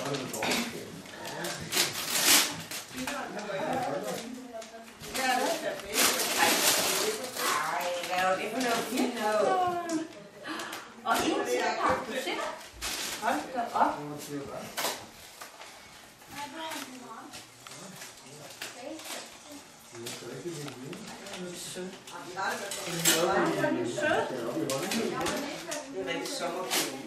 Og en til at pakke, du ser. Hold da op. Sød. Det er rigtig sommerkjole.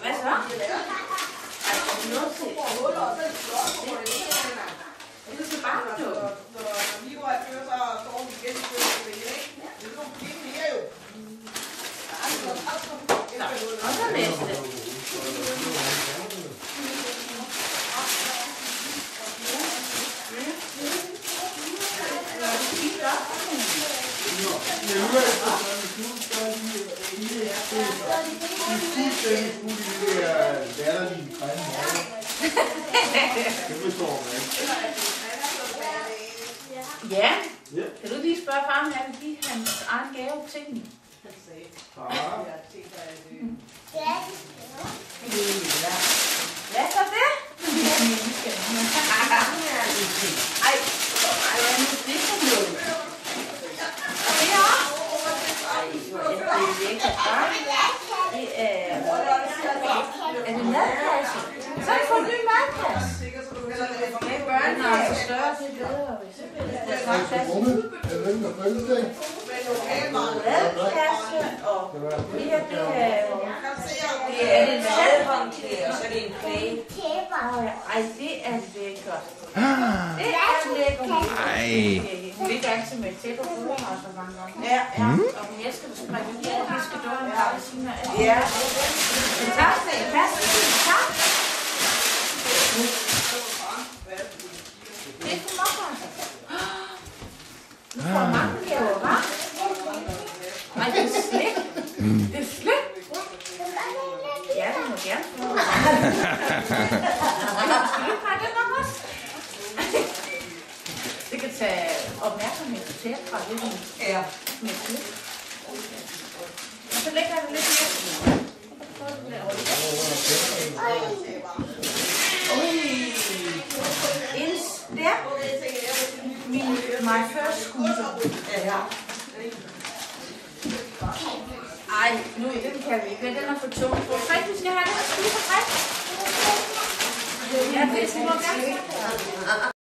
Hvad så? Det er bare noget. Når vi går og kører, så står vi igen i køret. Det er nogle penge mere jo. Og så næste. Ja, kan du lige spørge far, om han vil give hans egen gave til hende? Hvad så det? Ej, hvad er det for noget? Og det er lækkert, hva'? Det er det madkasse? Så har I fået en ny madkasse. Det er børnene altså større til bedre, hvis det er snart plads. Madkasse, og det her, det er en madhåndklæde, og så er det en plade. Ej, det er lækkert. Det er lækkert. Hun ligger altid med et tæppe på mig så mange gange. Ja, og hun elsker at springe ud af fiskedøren og appelsiner. Ja. Tak, tak. Det er for meget. Du får mange gaver, hva'? Nej, det er slik. Det er slik. Ja, det må gerne få. Skal du pakke den op også? Det kan tage opmærksomhed til fra det med slik. Og så lægger jeg det lidt mere. Der. My first scooter. Ja. Ej, nu den kan vi ikke. Den er for tung. Fred, vi skal have den her scooter, Fred. Ja, det skal vi gerne.